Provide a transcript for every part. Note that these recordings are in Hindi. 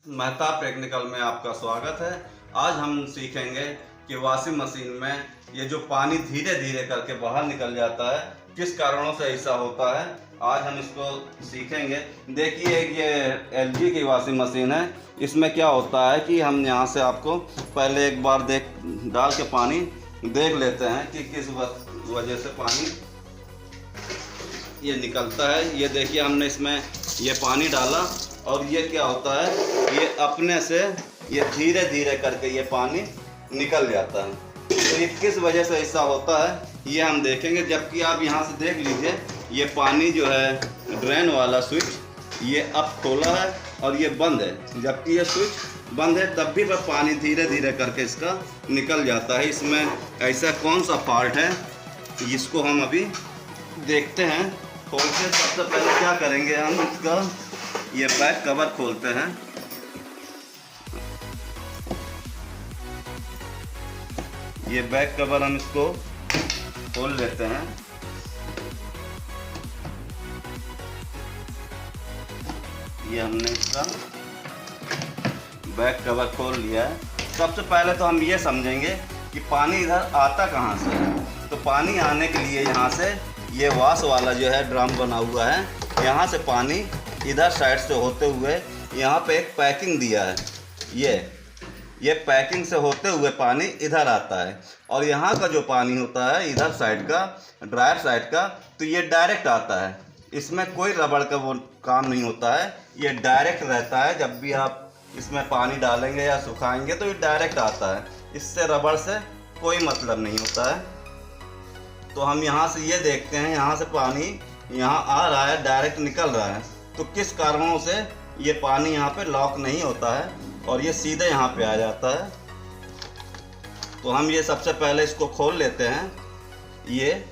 महताब टेक्निकल में आपका स्वागत है। आज हम सीखेंगे कि वॉशिंग मशीन में ये जो पानी धीरे धीरे करके बाहर निकल जाता है, किस कारणों से ऐसा होता है, आज हम इसको सीखेंगे। देखिए, ये एलजी की वॉशिंग मशीन है। इसमें क्या होता है कि हम यहाँ से आपको पहले एक बार डाल के पानी देख लेते हैं कि किस वजह से पानी ये निकलता है। ये देखिए, हमने इसमें ये पानी डाला और ये क्या होता है, ये अपने से ये धीरे धीरे करके ये पानी निकल जाता है। तो ये किस वजह से ऐसा होता है ये हम देखेंगे। जबकि आप यहाँ से देख लीजिए, ये पानी जो है ड्रेन वाला स्विच ये अब खोला है और ये बंद है। जबकि ये स्विच बंद है तब भी वह पानी धीरे धीरे करके इसका निकल जाता है। इसमें ऐसा कौन सा फॉल्ट है इसको हम अभी देखते हैं। खोलते सबसे पहले क्या करेंगे, हम इसका ये बैक कवर खोलते हैं। ये बैक कवर हम इसको खोल लेते हैं। ये हमने इसका बैक कवर खोल लिया है। सबसे पहले तो हम ये समझेंगे कि पानी इधर आता कहाँ से है। तो पानी आने के लिए यहाँ से ये वॉश वाला जो है ड्रम बना हुआ है, यहाँ से पानी इधर साइड से होते हुए यहाँ पे एक पैकिंग दिया है। ये पैकिंग से होते हुए पानी इधर आता है और यहाँ का जो पानी होता है इधर साइड का, ड्रायर साइड का, तो ये डायरेक्ट आता है। इसमें कोई रबड़ का वो काम नहीं होता है, ये डायरेक्ट रहता है। जब भी आप इसमें पानी डालेंगे या सुखाएंगे तो ये डायरेक्ट आता है। इससे रबड़ से कोई मतलब नहीं होता है। तो हम यहाँ से ये देखते हैं, यहाँ से पानी यहाँ आ रहा है, डायरेक्ट निकल रहा है। तो किस कारणों से ये पानी यहाँ पे लॉक नहीं होता है और ये सीधे यहाँ पे आ जाता है। तो हम ये सबसे पहले इसको खोल लेते हैं। ये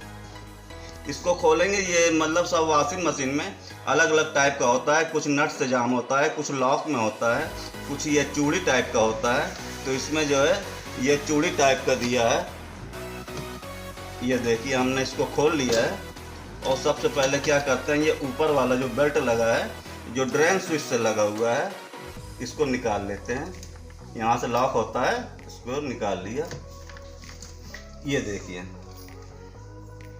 इसको खोलेंगे। ये मतलब सब वॉशिंग मशीन में अलग अलग टाइप का होता है। कुछ नट से जाम होता है, कुछ लॉक में होता है, कुछ ये चूड़ी टाइप का होता है। तो इसमें जो है ये चूड़ी टाइप का दिया है। ये देखिए, हमने इसको खोल लिया है और सबसे पहले क्या करते हैं, ये ऊपर वाला जो बेल्ट लगा है, जो ड्रेन स्विच से लगा हुआ है, इसको निकाल लेते हैं। यहाँ से लॉक होता है, इसको निकाल लिया। ये देखिए,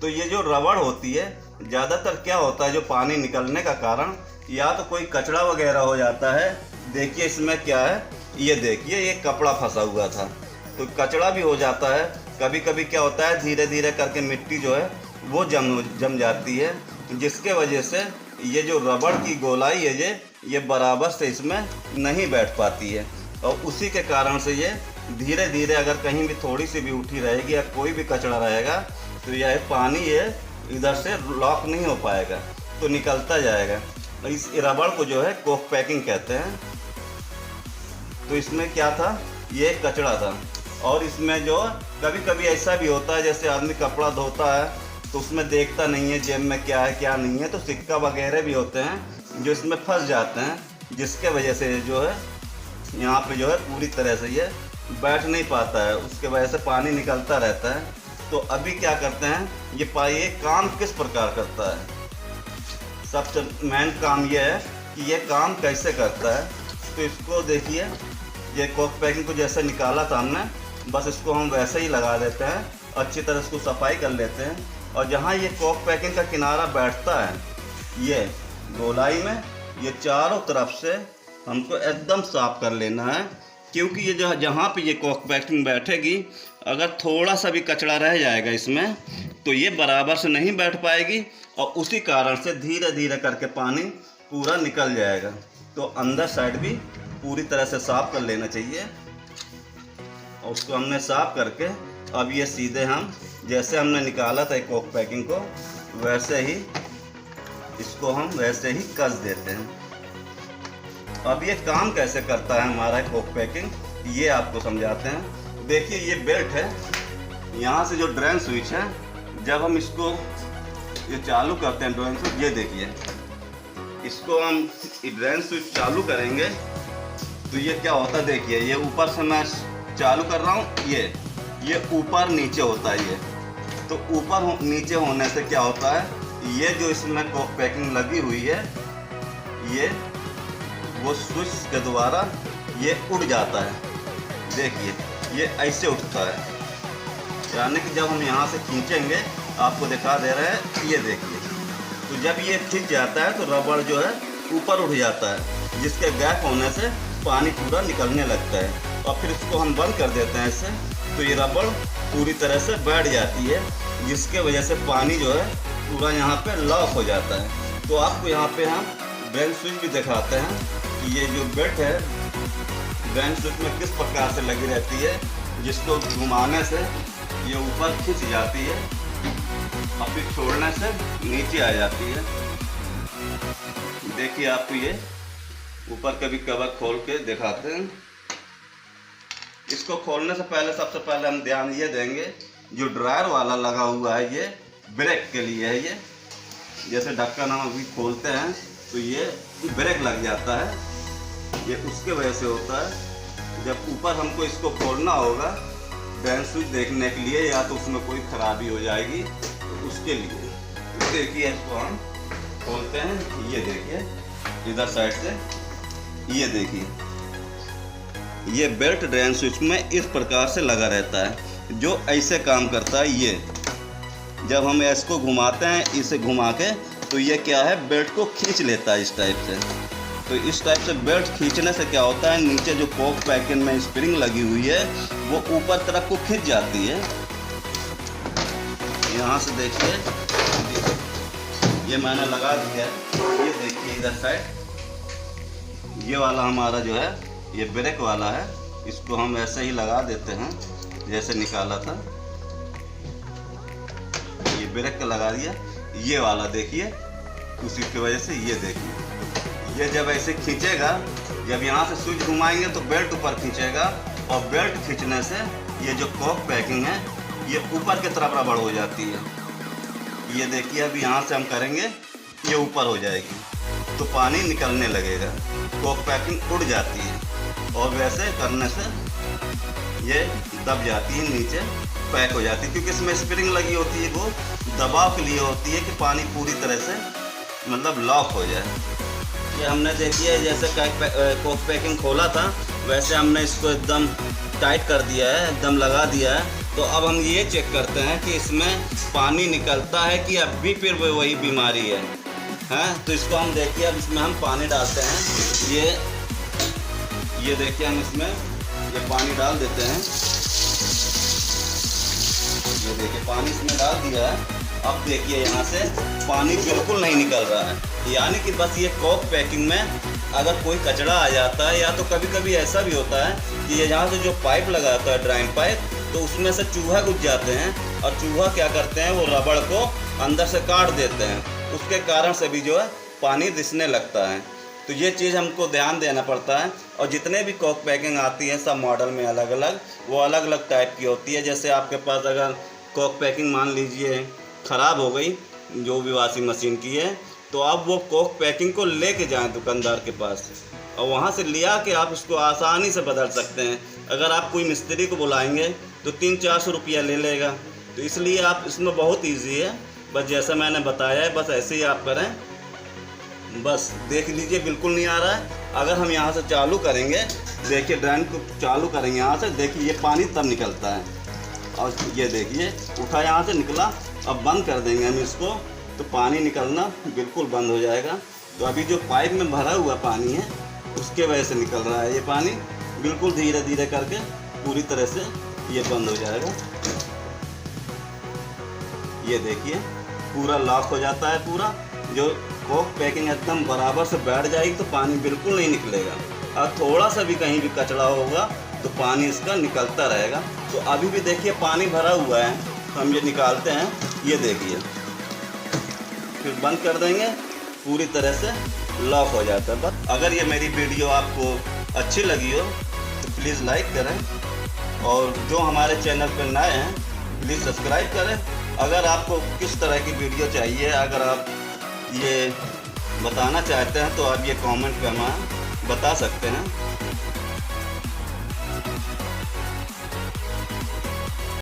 तो ये जो रबड़ होती है, ज़्यादातर क्या होता है, जो पानी निकलने का कारण या तो कोई कचरा वगैरह हो जाता है। देखिए इसमें क्या है, ये देखिए, ये कपड़ा फंसा हुआ था तो कचरा भी हो जाता है। कभी कभी क्या होता है, धीरे धीरे करके मिट्टी जो है वो जम जाती है, जिसके वजह से ये जो रबड़ की गोलाई है ये बराबर से इसमें नहीं बैठ पाती है। और उसी के कारण से ये धीरे धीरे, अगर कहीं भी थोड़ी सी भी उठी रहेगी या कोई भी कचरा रहेगा तो यह पानी ये इधर से लॉक नहीं हो पाएगा, तो निकलता जाएगा। इस रबड़ को जो है कोक पैकिंग कहते हैं। तो इसमें क्या था, ये कचरा था। और इसमें जो कभी कभी ऐसा भी होता है, जैसे आदमी कपड़ा धोता है तो उसमें देखता नहीं है जेब में क्या है क्या नहीं है, तो सिक्का वगैरह भी होते हैं जो इसमें फंस जाते हैं, जिसके वजह से जो है यहाँ पे जो है पूरी तरह से ये बैठ नहीं पाता है। उसके वजह से पानी निकलता रहता है। तो अभी क्या करते हैं, ये काम किस प्रकार करता है। सबसे मेन काम ये है कि ये काम कैसे करता है। तो इसको देखिए, ये कोक पैकिंग को जैसे निकाला था हमने, बस इसको हम वैसे ही लगा देते हैं। अच्छी तरह इसको सफाई कर लेते हैं। और जहाँ ये कोक पैकिंग का किनारा बैठता है, ये गोलाई में, ये चारों तरफ से हमको एकदम साफ कर लेना है। क्योंकि ये जो जहाँ पे ये कोक पैकिंग बैठेगी, अगर थोड़ा सा भी कचरा रह जाएगा इसमें तो ये बराबर से नहीं बैठ पाएगी और उसी कारण से धीरे धीरे करके पानी पूरा निकल जाएगा। तो अंदर साइड भी पूरी तरह से साफ कर लेना चाहिए। और उसको हमने साफ करके अब ये सीधे हम जैसे हमने निकाला था कोक पैकिंग को, वैसे ही इसको हम वैसे ही कस देते हैं। अब ये काम कैसे करता है हमारा कोक पैकिंग, ये आपको समझाते हैं। देखिए, ये बेल्ट है, यहाँ से जो ड्रेन स्विच है, जब हम इसको ये चालू करते हैं ड्रेन स्विच, ये देखिए, इसको हम ड्रेन स्विच चालू करेंगे तो ये क्या होता है, देखिए, ये ऊपर से मैं चालू कर रहा हूँ, ये ऊपर नीचे होता है। ये तो ऊपर नीचे होने से क्या होता है, ये जो इसमें कोक पैकिंग लगी हुई है, ये वो स्विच के द्वारा ये उड़ जाता है। देखिए ये ऐसे उठता है, यानी कि जब हम यहाँ से खींचेंगे, आपको दिखा दे रहे हैं, ये देखिए, तो जब ये खींच जाता है तो रबड़ जो है ऊपर उठ जाता है, जिसके गैप होने से पानी पूरा निकलने लगता है। और फिर इसको हम बंद कर देते हैं इससे, तो ये रबड़ पूरी तरह से बैठ जाती है, जिसके वजह से पानी जो है पूरा यहाँ पे लॉक हो जाता है। तो आपको यहाँ पे हम ड्रेन स्विच भी दिखाते हैं कि ये जो बेल्ट है ड्रेन स्विच में किस प्रकार से लगी रहती है, जिसको घुमाने से ये ऊपर खिंच जाती है और फिर छोड़ने से नीचे आ जाती है। देखिए आपको ये ऊपर का भी कवर खोल के दिखाते हैं। इसको खोलने से पहले सबसे पहले हम ध्यान ये देंगे, जो ड्रायर वाला लगा हुआ है ये ब्रेक के लिए है। ये जैसे ढक्कन हम अभी खोलते हैं तो ये ब्रेक लग जाता है, ये उसके वजह से होता है। जब ऊपर हमको इसको खोलना होगा ड्रेन स्विच देखने के लिए, या तो उसमें कोई खराबी हो जाएगी, तो उसके लिए तो देखिए इसको हम खोलते हैं। ये देखिए इधर साइड से, ये देखिए ये बेल्ट ड्रेन स्विच में इस प्रकार से लगा रहता है, जो ऐसे काम करता है। ये जब हम इसको घुमाते हैं, इसे घुमा के, तो ये क्या है, बेल्ट को खींच लेता है इस टाइप से। तो इस टाइप से बेल्ट खींचने से क्या होता है, नीचे जो कॉक पैकिंग में स्प्रिंग लगी हुई है वो ऊपर तरफ को खींच जाती है। यहाँ से देखिए ये मैंने लगा दिया है। ये देखिए इधर साइड ये वाला हमारा जो है ये ब्रेक वाला है, इसको हम ऐसे ही लगा देते हैं जैसे निकाला था। ये ब्रेक का लगा दिया, ये वाला देखिए, उसी की वजह से ये देखिए ये जब ऐसे खींचेगा, जब यहाँ से स्विच घुमाएंगे तो बेल्ट ऊपर खींचेगा, और बेल्ट खींचने से ये जो कॉक पैकिंग है ये ऊपर की तरफ रबड़ हो जाती है। ये देखिए अभी यहाँ से हम करेंगे, ये ऊपर हो जाएगी तो पानी निकलने लगेगा, कॉक पैकिंग उड़ जाती है, और वैसे करने से ये दब जाती है, नीचे पैक हो जाती है, क्योंकि इसमें स्प्रिंग लगी होती है, वो दबाव के लिए होती है कि पानी पूरी तरह से मतलब लॉक हो जाए। ये हमने देखिए जैसे कॉक पैकिंग खोला था, वैसे हमने इसको एकदम टाइट कर दिया है, एकदम लगा दिया है। तो अब हम ये चेक करते हैं कि इसमें पानी निकलता है कि अब भी फिर वही बीमारी है, हैं? तो इसको हम देखिए, अब इसमें हम पानी डालते हैं। ये देखिए हम इसमें ये पानी डाल देते हैं। ये देखिए पानी इसमें डाल दिया है। अब देखिए यहाँ से पानी बिल्कुल नहीं निकल रहा है, यानी कि बस ये कॉक पैकिंग में अगर कोई कचरा आ जाता है, या तो कभी कभी ऐसा भी होता है कि ये यहाँ से जो पाइप लगा होता है ड्राइन पाइप, तो उसमें से चूहा घुस जाते हैं, और चूहा क्या करते हैं, वो रबड़ को अंदर से काट देते हैं, उसके कारण से भी जो है पानी रिसने लगता है। तो ये चीज़ हमको ध्यान देना पड़ता है। और जितने भी कॉक पैकिंग आती है सब मॉडल में अलग अलग, वो अलग अलग टाइप की होती है। जैसे आपके पास अगर कॉक पैकिंग मान लीजिए ख़राब हो गई, जो भी वॉशिंग मशीन की है, तो आप वो कॉक पैकिंग को लेके जाएं दुकानदार के पास, और वहाँ से लिया के आप इसको आसानी से बदल सकते हैं। अगर आप कोई मिस्त्री को बुलाएंगे तो 300-400 रुपया ले लेगा। तो इसलिए आप इसमें बहुत ईजी है, बस जैसा मैंने बताया है बस ऐसे ही आप करें। बस देख लीजिए बिल्कुल नहीं आ रहा है। अगर हम यहाँ से चालू करेंगे, देखिए ड्रेन को चालू करेंगे यहाँ से, देखिए ये पानी तब निकलता है, और ये देखिए उठा यहाँ से निकला। अब बंद कर देंगे हम इसको, तो पानी निकलना बिल्कुल बंद हो जाएगा। तो अभी जो पाइप में भरा हुआ पानी है उसके वजह से निकल रहा है ये पानी, बिल्कुल धीरे धीरे करके पूरी तरह से ये बंद हो जाएगा। ये देखिए पूरा लॉक हो जाता है, पूरा जो कॉक पैकिंग एकदम बराबर से बैठ जाएगी तो पानी बिल्कुल नहीं निकलेगा। और थोड़ा सा भी कहीं भी कचरा होगा तो पानी इसका निकलता रहेगा। तो अभी भी देखिए पानी भरा हुआ है, तो हम ये निकालते हैं, ये देखिए, फिर बंद कर देंगे, पूरी तरह से लॉक हो जाता है। बस अगर ये मेरी वीडियो आपको अच्छी लगी हो तो प्लीज़ लाइक करें, और जो हमारे चैनल पर नए हैं प्लीज़ सब्सक्राइब करें। अगर आपको किस तरह की वीडियो चाहिए, अगर आप ये बताना चाहते हैं तो आप ये कमेंट में बता सकते हैं।